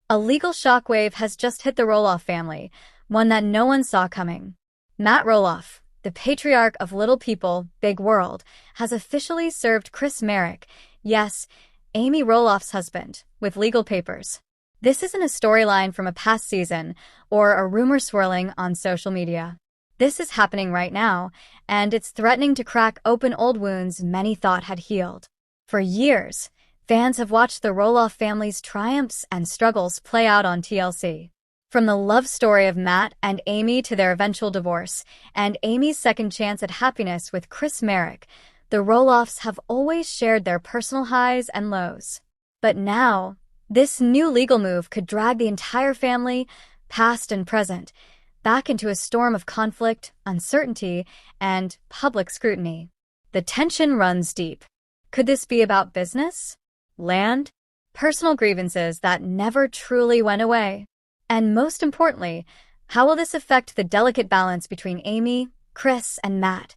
A legal shockwave has just hit the Roloff family, one that no one saw coming. Matt Roloff, the patriarch of Little People, Big World, has officially served Chris Marek, yes, Amy Roloff's husband, with legal papers. This isn't a storyline from a past season or a rumor swirling on social media. This is happening right now, and it's threatening to crack open old wounds many thought had healed. For years, fans have watched the Roloff family's triumphs and struggles play out on TLC. From the love story of Matt and Amy to their eventual divorce, and Amy's second chance at happiness with Chris Marek, the Roloffs have always shared their personal highs and lows. But now, this new legal move could drag the entire family, past and present, back into a storm of conflict, uncertainty, and public scrutiny. The tension runs deep. Could this be about business? Land? Personal grievances that never truly went away? And most importantly, how will this affect the delicate balance between Amy, Chris, and Matt,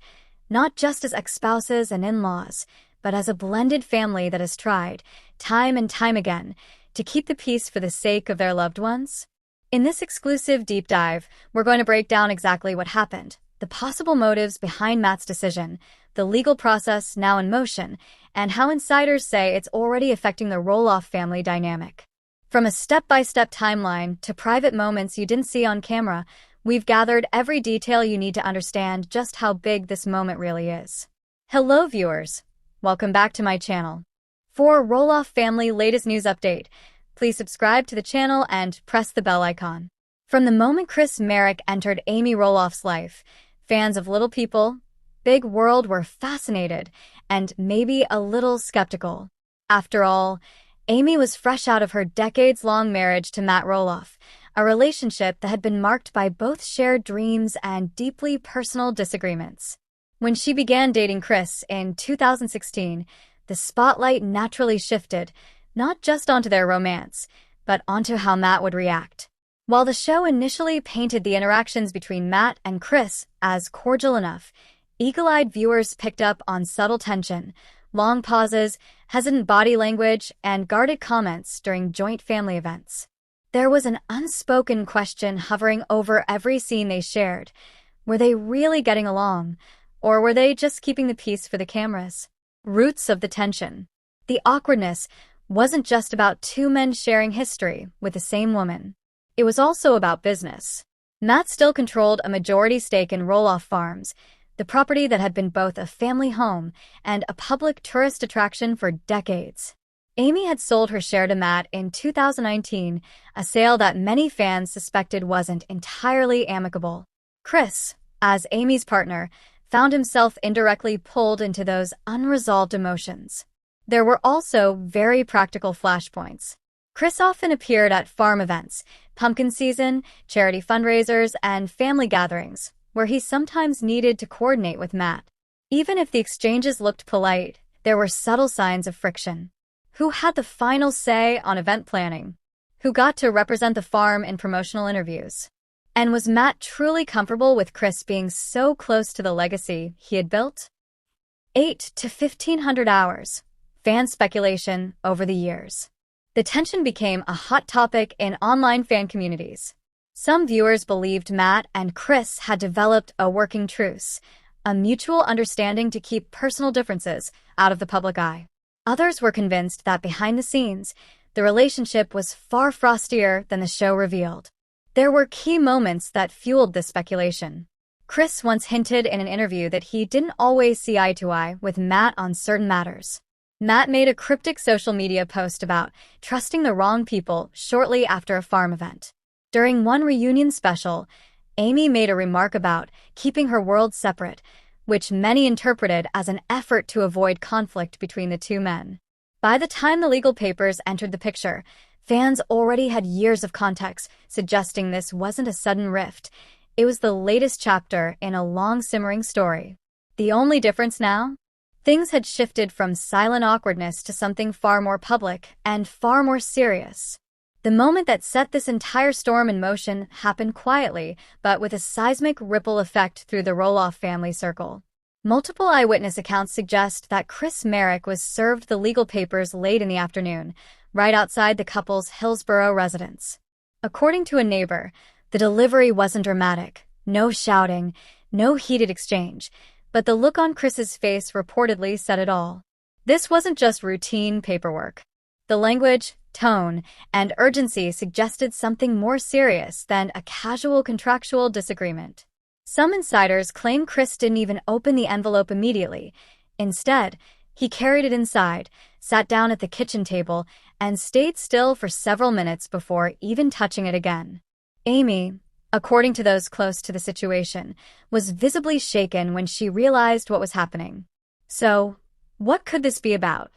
not just as ex-spouses and in-laws, but as a blended family that has tried, time and time again, to keep the peace for the sake of their loved ones? In this exclusive deep dive, we're going to break down exactly what happened, the possible motives behind Matt's decision, the legal process now in motion, and how insiders say it's already affecting the Roloff family dynamic. From a step-by-step timeline to private moments you didn't see on camera, we've gathered every detail you need to understand just how big this moment really is. Hello viewers, welcome back to my channel. For Roloff family latest news update, please subscribe to the channel and press the bell icon. From the moment Chris Marek entered Amy Roloff's life, fans of Little People, Big World were fascinated and maybe a little skeptical. After all, Amy was fresh out of her decades-long marriage to Matt Roloff, a relationship that had been marked by both shared dreams and deeply personal disagreements. When she began dating Chris in 2016, the spotlight naturally shifted, not just onto their romance, but onto how Matt would react. While the show initially painted the interactions between Matt and Chris as cordial enough, eagle-eyed viewers picked up on subtle tension, long pauses, hesitant body language, and guarded comments during joint family events. There was an unspoken question hovering over every scene they shared. Were they really getting along, or were they just keeping the peace for the cameras? Roots of the tension. The awkwardness wasn't just about two men sharing history with the same woman. It was also about business. Matt still controlled a majority stake in Roloff Farms, the property that had been both a family home and a public tourist attraction for decades. Amy had sold her share to Matt in 2019, a sale that many fans suspected wasn't entirely amicable. Chris, as Amy's partner, found himself indirectly pulled into those unresolved emotions. There were also very practical flashpoints. Chris often appeared at farm events, pumpkin season, charity fundraisers, and family gatherings, where he sometimes needed to coordinate with Matt. Even if the exchanges looked polite, there were subtle signs of friction. Who had the final say on event planning? Who got to represent the farm in promotional interviews? And was Matt truly comfortable with Chris being so close to the legacy he had built? 8 to 1,500 hours. Fan speculation over the years. The tension became a hot topic in online fan communities. Some viewers believed Matt and Chris had developed a working truce, a mutual understanding to keep personal differences out of the public eye. Others were convinced that behind the scenes, the relationship was far frostier than the show revealed. There were key moments that fueled this speculation. Chris once hinted in an interview that he didn't always see eye to eye with Matt on certain matters. Matt made a cryptic social media post about trusting the wrong people shortly after a farm event. During one reunion special, Amy made a remark about keeping her world separate, which many interpreted as an effort to avoid conflict between the two men. By the time the legal papers entered the picture, fans already had years of context suggesting this wasn't a sudden rift. It was the latest chapter in a long simmering story. The only difference now? Things had shifted from silent awkwardness to something far more public and far more serious. The moment that set this entire storm in motion happened quietly, but with a seismic ripple effect through the Roloff family circle. Multiple eyewitness accounts suggest that Chris Marek was served the legal papers late in the afternoon, right outside the couple's Hillsborough residence. According to a neighbor, the delivery wasn't dramatic, no shouting, no heated exchange, but the look on Chris's face reportedly said it all. This wasn't just routine paperwork. The language, tone, and urgency suggested something more serious than a casual contractual disagreement. Some insiders claim Chris didn't even open the envelope immediately. Instead, he carried it inside, sat down at the kitchen table, and stayed still for several minutes before even touching it again. Amy, according to those close to the situation, was visibly shaken when she realized what was happening. So, what could this be about?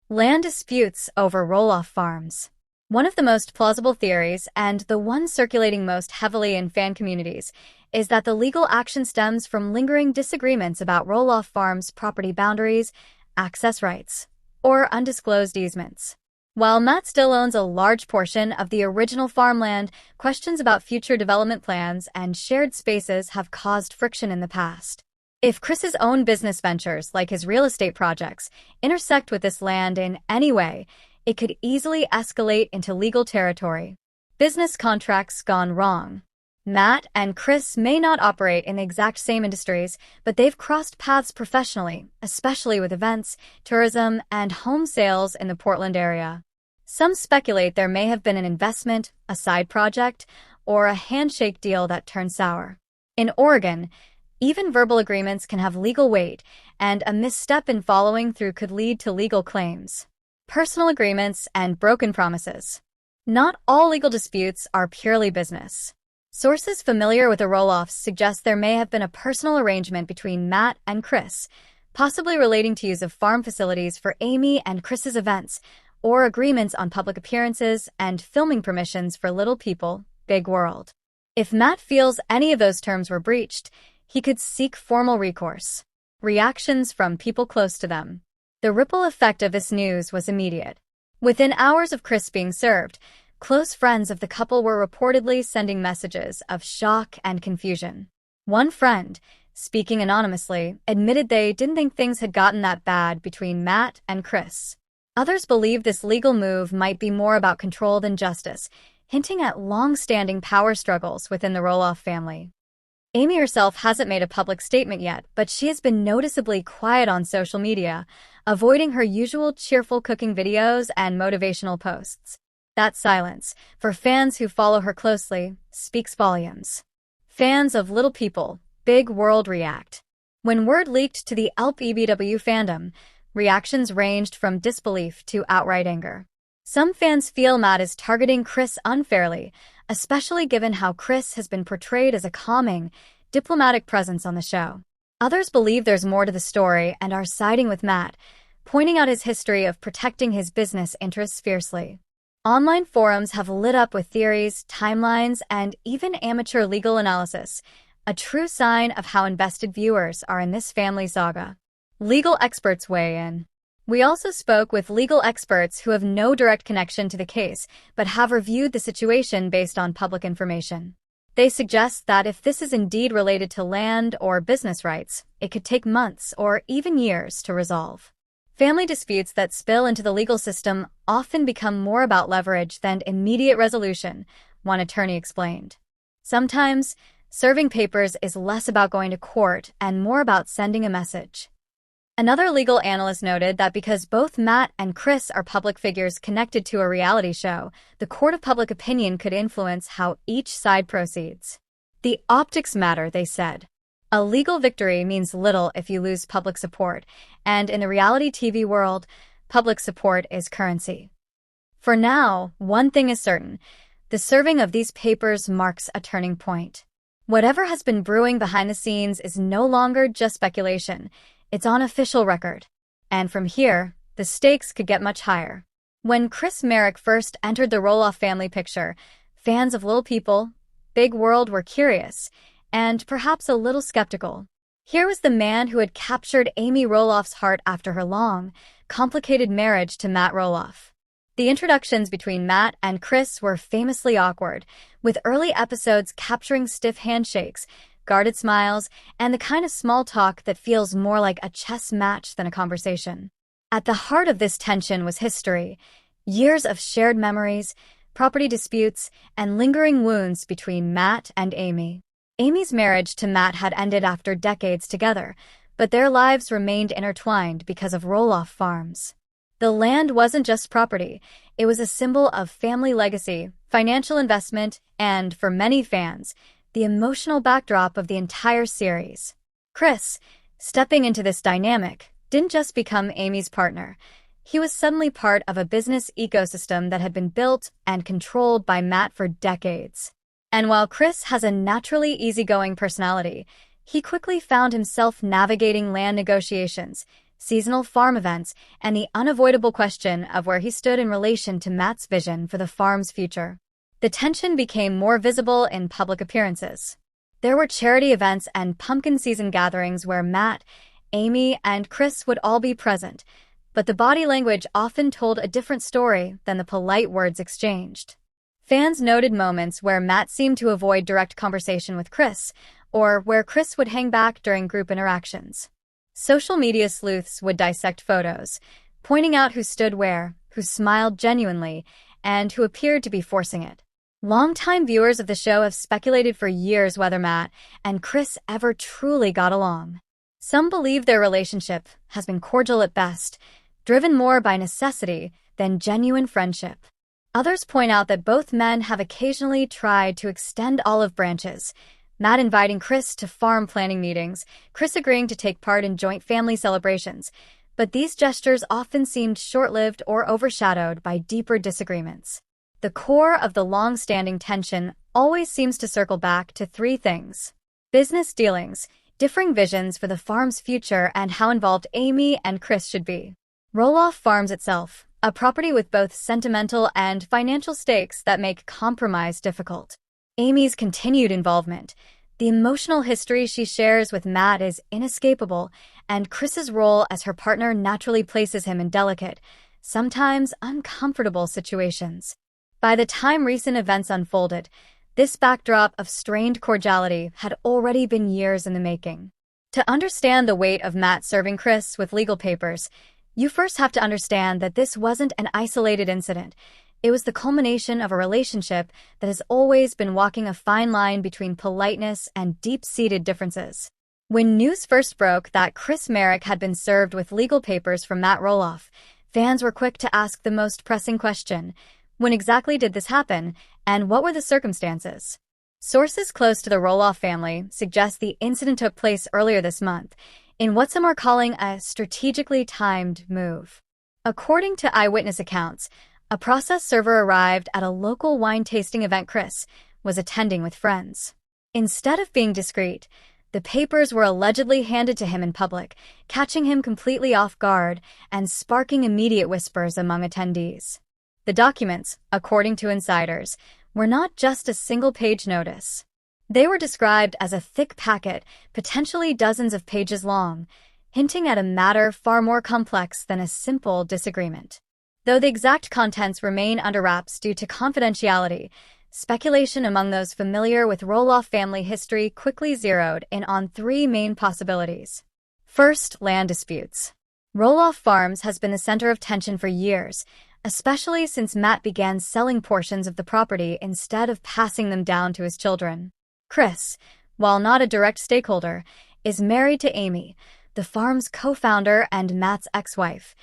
Land disputes over Roloff Farms. One of the most plausible theories, and the one circulating most heavily in fan communities, is that the legal action stems from lingering disagreements about Roloff Farms' property boundaries, access rights, or undisclosed easements. While Matt still owns a large portion of the original farmland, questions about future development plans and shared spaces have caused friction in the past. If Chris's own business ventures, like his real estate projects, intersect with this land in any way, it could easily escalate into legal territory. Business contracts gone wrong. Matt and Chris may not operate in the exact same industries, but they've crossed paths professionally, especially with events, tourism, and home sales in the Portland area. Some speculate there may have been an investment, a side project, or a handshake deal that turned sour. In Oregon, even verbal agreements can have legal weight, and a misstep in following through could lead to legal claims. Personal agreements and broken promises. Not all legal disputes are purely business. Sources familiar with the Roloffs suggest there may have been a personal arrangement between Matt and Chris, possibly relating to use of farm facilities for Amy and Chris's events, or agreements on public appearances and filming permissions for Little People, Big World. If Matt feels any of those terms were breached, he could seek formal recourse. Reactions from people close to them. The ripple effect of this news was immediate. Within hours of Chris being served, close friends of the couple were reportedly sending messages of shock and confusion. One friend, speaking anonymously, admitted they didn't think things had gotten that bad between Matt and Chris. Others believe this legal move might be more about control than justice, hinting at long-standing power struggles within the Roloff family. Amy herself hasn't made a public statement yet, but she has been noticeably quiet on social media, avoiding her usual cheerful cooking videos and motivational posts. That silence, for fans who follow her closely, speaks volumes. Fans of Little People, Big World react. When word leaked to the LPBW fandom, reactions ranged from disbelief to outright anger. Some fans feel Matt is targeting Chris unfairly, especially given how Chris has been portrayed as a calming, diplomatic presence on the show. Others believe there's more to the story and are siding with Matt, pointing out his history of protecting his business interests fiercely. Online forums have lit up with theories, timelines, and even amateur legal analysis, a true sign of how invested viewers are in this family saga. Legal experts weigh in. We also spoke with legal experts who have no direct connection to the case, but have reviewed the situation based on public information. They suggest that if this is indeed related to land or business rights, it could take months or even years to resolve. Family disputes that spill into the legal system often become more about leverage than immediate resolution, one attorney explained. Sometimes, serving papers is less about going to court and more about sending a message. Another legal analyst noted that because both Matt and Chris are public figures connected to a reality show, the court of public opinion could influence how each side proceeds. The optics matter, they said. A legal victory means little if you lose public support, and in the reality TV world, public support is currency. For now, one thing is certain: the serving of these papers marks a turning point. Whatever has been brewing behind the scenes is no longer just speculation. It's on official record. And from here, the stakes could get much higher. When Chris Marek first entered the Roloff family picture, fans of Little People, Big World were curious, and perhaps a little skeptical. Here was the man who had captured Amy Roloff's heart after her long, complicated marriage to Matt Roloff. The introductions between Matt and Chris were famously awkward, with early episodes capturing stiff handshakes, guarded smiles, and the kind of small talk that feels more like a chess match than a conversation. At the heart of this tension was history. Years of shared memories, property disputes, and lingering wounds between Matt and Amy. Amy's marriage to Matt had ended after decades together, but their lives remained intertwined because of Roloff Farms. The land wasn't just property, it was a symbol of family legacy, financial investment, and, for many fans, the emotional backdrop of the entire series. Chris, stepping into this dynamic, didn't just become Amy's partner. He was suddenly part of a business ecosystem that had been built and controlled by Matt for decades. And while Chris has a naturally easygoing personality, he quickly found himself navigating land negotiations, seasonal farm events, and the unavoidable question of where he stood in relation to Matt's vision for the farm's future. The tension became more visible in public appearances. There were charity events and pumpkin season gatherings where Matt, Amy, and Chris would all be present, but the body language often told a different story than the polite words exchanged. Fans noted moments where Matt seemed to avoid direct conversation with Chris, or where Chris would hang back during group interactions. Social media sleuths would dissect photos, pointing out who stood where, who smiled genuinely, and who appeared to be forcing it. Longtime viewers of the show have speculated for years whether Matt and Chris ever truly got along. Some believe their relationship has been cordial at best, driven more by necessity than genuine friendship. Others point out that both men have occasionally tried to extend olive branches, Matt inviting Chris to farm planning meetings, Chris agreeing to take part in joint family celebrations, but these gestures often seemed short-lived or overshadowed by deeper disagreements. The core of the long-standing tension always seems to circle back to three things: business dealings, differing visions for the farm's future, and how involved Amy and Chris should be. Roloff Farms itself, a property with both sentimental and financial stakes that make compromise difficult. Amy's continued involvement, the emotional history she shares with Matt is inescapable, and Chris's role as her partner naturally places him in delicate, sometimes uncomfortable situations. By the time recent events unfolded, this backdrop of strained cordiality had already been years in the making. To understand the weight of Matt serving Chris with legal papers, you first have to understand that this wasn't an isolated incident. It was the culmination of a relationship that has always been walking a fine line between politeness and deep-seated differences. When news first broke that Chris Marek had been served with legal papers from Matt Roloff, fans were quick to ask the most pressing question: when exactly did this happen, and what were the circumstances? Sources close to the Roloff family suggest the incident took place earlier this month, in what some are calling a strategically timed move. According to eyewitness accounts, a process server arrived at a local wine tasting event Chris was attending with friends. Instead of being discreet, the papers were allegedly handed to him in public, catching him completely off guard and sparking immediate whispers among attendees. The documents, according to insiders, were not just a single-page notice. They were described as a thick packet, potentially dozens of pages long, hinting at a matter far more complex than a simple disagreement. Though the exact contents remain under wraps due to confidentiality, speculation among those familiar with Roloff family history quickly zeroed in on three main possibilities. First, land disputes. Roloff Farms has been the center of tension for years, especially since Matt began selling portions of the property instead of passing them down to his children. Chris, while not a direct stakeholder, is married to Amy, the farm's co-founder and Matt's ex-wife,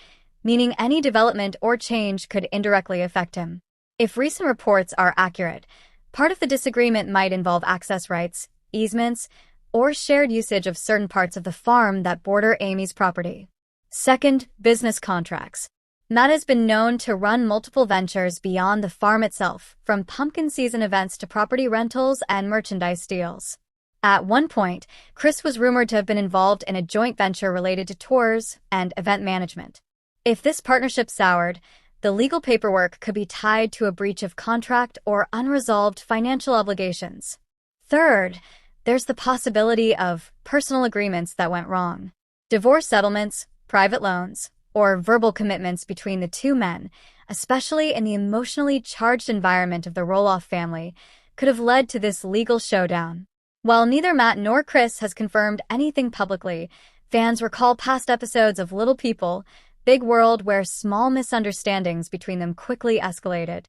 meaning any development or change could indirectly affect him. If recent reports are accurate, part of the disagreement might involve access rights, easements, or shared usage of certain parts of the farm that border Amy's property. Second, business contracts. Matt has been known to run multiple ventures beyond the farm itself, from pumpkin season events to property rentals and merchandise deals. At one point, Chris was rumored to have been involved in a joint venture related to tours and event management. If this partnership soured, the legal paperwork could be tied to a breach of contract or unresolved financial obligations. Third, there's the possibility of personal agreements that went wrong. Divorce settlements, private loans, or verbal commitments between the two men, especially in the emotionally charged environment of the Roloff family, could have led to this legal showdown. While neither Matt nor Chris has confirmed anything publicly, fans recall past episodes of Little People, big world where small misunderstandings between them quickly escalated.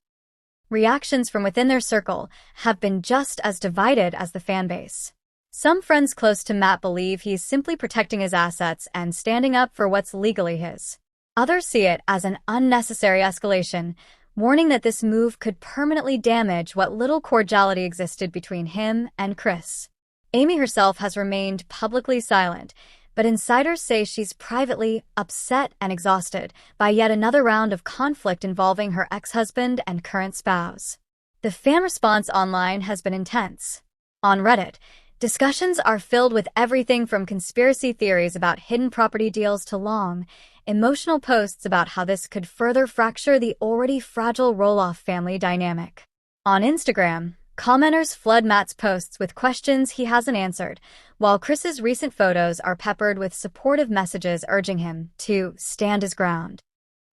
Reactions from within their circle have been just as divided as the fanbase. Some friends close to Matt believe he's simply protecting his assets and standing up for what's legally his. Others see it as an unnecessary escalation, warning that this move could permanently damage what little cordiality existed between him and Chris. Amy herself has remained publicly silent, but insiders say she's privately upset and exhausted by yet another round of conflict involving her ex-husband and current spouse. The fan response online has been intense. On Reddit, discussions are filled with everything from conspiracy theories about hidden property deals to long, emotional posts about how this could further fracture the already fragile Roloff family dynamic. On Instagram, commenters flood Matt's posts with questions he hasn't answered, while Chris's recent photos are peppered with supportive messages urging him to stand his ground.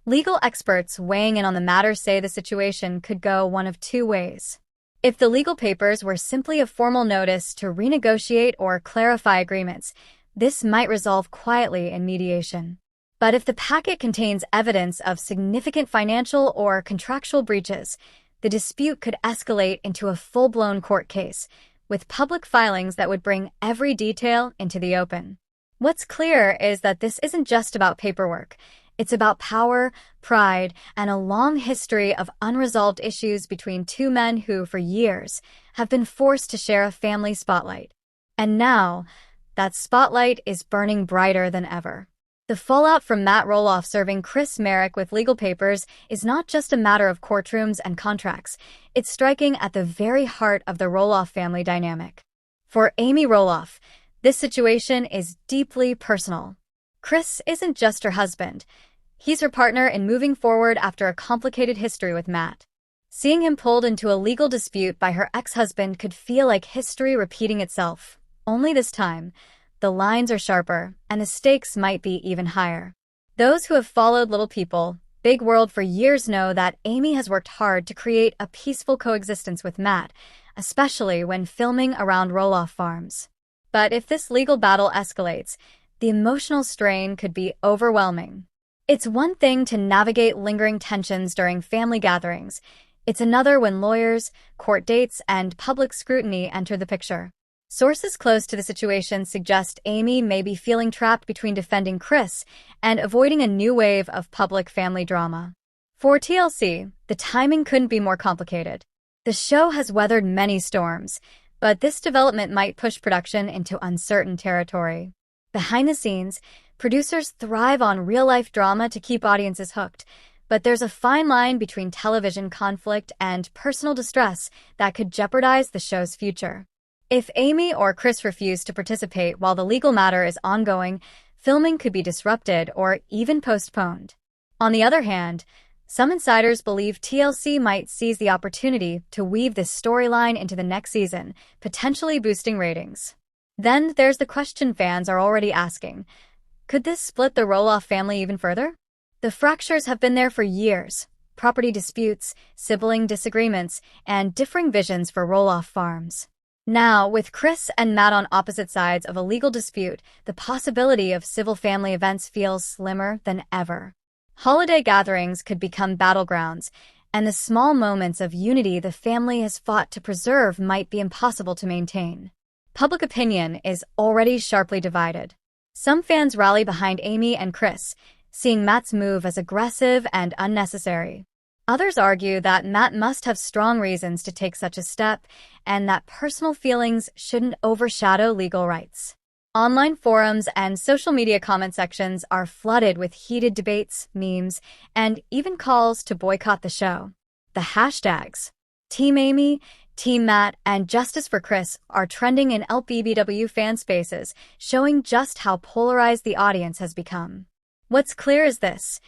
Legal experts weighing in on the matter say the situation could go one of two ways. If the legal papers were simply a formal notice to renegotiate or clarify agreements, this might resolve quietly in mediation. But if the packet contains evidence of significant financial or contractual breaches, the dispute could escalate into a full-blown court case, with public filings that would bring every detail into the open. What's clear is that this isn't just about paperwork. It's about power, pride, and a long history of unresolved issues between two men who, for years, have been forced to share a family spotlight. And now, that spotlight is burning brighter than ever. The fallout from Matt Roloff serving Chris Marek with legal papers is not just a matter of courtrooms and contracts, it's striking at the very heart of the Roloff family dynamic. For Amy Roloff, this situation is deeply personal. Chris isn't just her husband. He's her partner in moving forward after a complicated history with Matt. Seeing him pulled into a legal dispute by her ex-husband could feel like history repeating itself, only this time the lines are sharper, and the stakes might be even higher. Those who have followed Little People, Big World for years know that Amy has worked hard to create a peaceful coexistence with Matt, especially when filming around Roloff Farms. But if this legal battle escalates, the emotional strain could be overwhelming. It's one thing to navigate lingering tensions during family gatherings. It's another when lawyers, court dates, and public scrutiny enter the picture. Sources close to the situation suggest Amy may be feeling trapped between defending Chris and avoiding a new wave of public family drama. For TLC, the timing couldn't be more complicated. The show has weathered many storms, but this development might push production into uncertain territory. Behind the scenes, producers thrive on real-life drama to keep audiences hooked, but there's a fine line between television conflict and personal distress that could jeopardize the show's future. If Amy or Chris refuse to participate while the legal matter is ongoing, filming could be disrupted or even postponed. On the other hand, some insiders believe TLC might seize the opportunity to weave this storyline into the next season, potentially boosting ratings. Then there's the question fans are already asking. Could this split the Roloff family even further? The fractures have been there for years. Property disputes, sibling disagreements, and differing visions for Roloff Farms. Now, with Chris and Matt on opposite sides of a legal dispute, the possibility of civil family events feels slimmer than ever. Holiday gatherings could become battlegrounds, and the small moments of unity the family has fought to preserve might be impossible to maintain. Public opinion is already sharply divided. Some fans rally behind Amy and Chris, seeing Matt's move as aggressive and unnecessary. Others argue that Matt must have strong reasons to take such a step and that personal feelings shouldn't overshadow legal rights. Online forums and social media comment sections are flooded with heated debates, memes, and even calls to boycott the show. The hashtags Team Amy, Team Matt, and Justice for Chris are trending in LPBW fan spaces, showing just how polarized the audience has become. What's clear is this: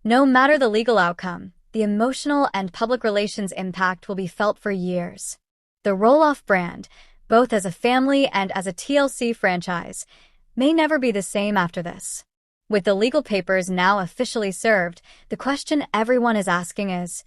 no matter the legal outcome, the emotional and public relations impact will be felt for years. The Roloff brand, both as a family and as a TLC franchise, may never be the same after this. With the legal papers now officially served, the question everyone is asking is,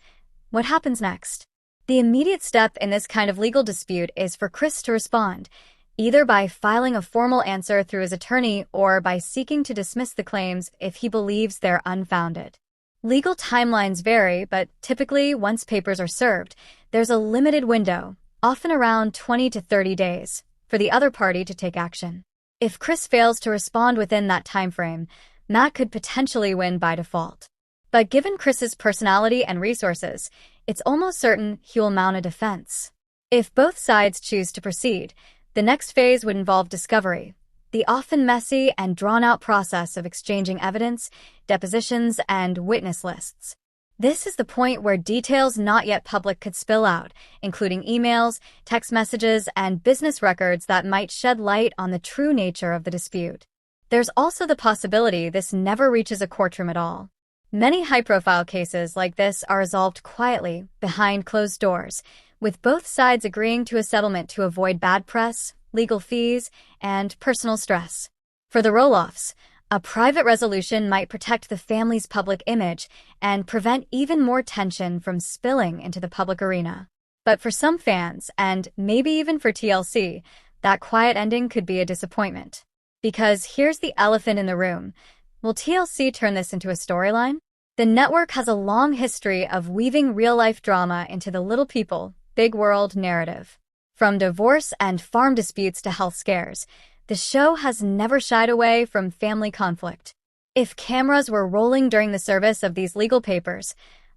what happens next? The immediate step in this kind of legal dispute is for Chris to respond. either by filing a formal answer through his attorney or by seeking to dismiss the claims if he believes they're unfounded. Legal timelines vary, but typically, once papers are served, there's a limited window, often around 20 to 30 days, for the other party to take action. If Chris fails to respond within that timeframe, Matt could potentially win by default. But given Chris's personality and resources, it's almost certain he will mount a defense. If both sides choose to proceed, the next phase would involve discovery, the often messy and drawn-out process of exchanging evidence, depositions, and witness lists. This is the point where details not yet public could spill out, including emails, text messages, and business records that might shed light on the true nature of the dispute. There's also the possibility this never reaches a courtroom at all. Many high-profile cases like this are resolved quietly, behind closed doors, with both sides agreeing to a settlement to avoid bad press, legal fees, and personal stress. For the Roloffs, a private resolution might protect the family's public image and prevent even more tension from spilling into the public arena. But for some fans, and maybe even for TLC, that quiet ending could be a disappointment. Because here's the elephant in the room. Will TLC turn this into a storyline? The network has a long history of weaving real-life drama into the little people, big world narrative. From divorce and farm disputes to health scares, the show has never shied away from family conflict. If cameras were rolling during the service of these legal papers,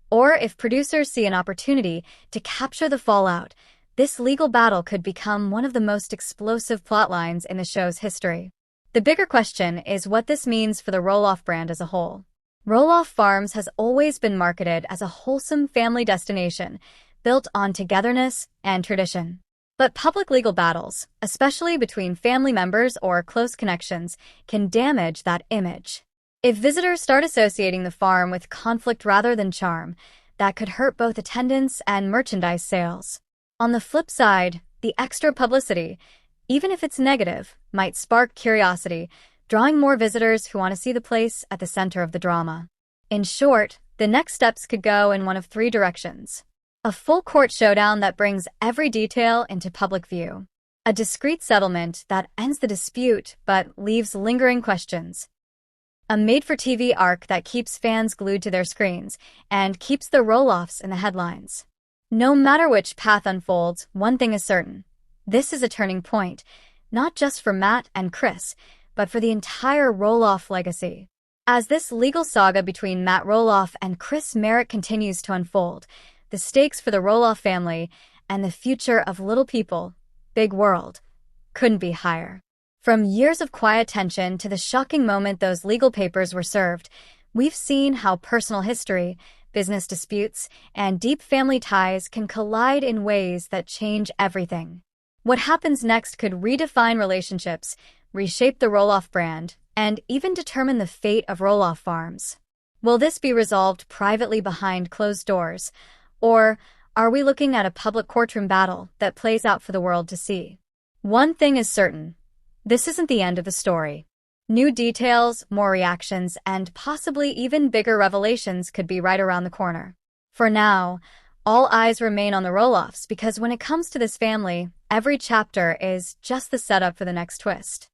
or if producers see an opportunity to capture the fallout, this legal battle could become one of the most explosive plotlines in the show's history. The bigger question is what this means for the Roloff brand as a whole. Roloff Farms has always been marketed as a wholesome family destination, built on togetherness and tradition. But public legal battles, especially between family members or close connections, can damage that image. If visitors start associating the farm with conflict rather than charm, that could hurt both attendance and merchandise sales. On the flip side, the extra publicity, even if it's negative, might spark curiosity, drawing more visitors who want to see the place at the center of the drama. In short, the next steps could go in one of three directions. A full court showdown that brings every detail into public view. A discreet settlement that ends the dispute but leaves lingering questions. A made-for-TV arc that keeps fans glued to their screens and keeps the Roloffs in the headlines. No matter which path unfolds, one thing is certain. This is a turning point, not just for Matt and Chris, but for the entire Roloff legacy. As this legal saga between Matt Roloff and Chris Marek continues to unfold, the stakes for the Roloff family and the future of little people, big world, couldn't be higher. From years of quiet tension to the shocking moment those legal papers were served, we've seen how personal history, business disputes, and deep family ties can collide in ways that change everything. What happens next could redefine relationships, reshape the Roloff brand, and even determine the fate of Roloff Farms. Will this be resolved privately behind closed doors? Or are we looking at a public courtroom battle that plays out for the world to see? One thing is certain. This isn't the end of the story. New details, more reactions, and possibly even bigger revelations could be right around the corner. For now, all eyes remain on the Roloffs because when it comes to this family, every chapter is just the setup for the next twist.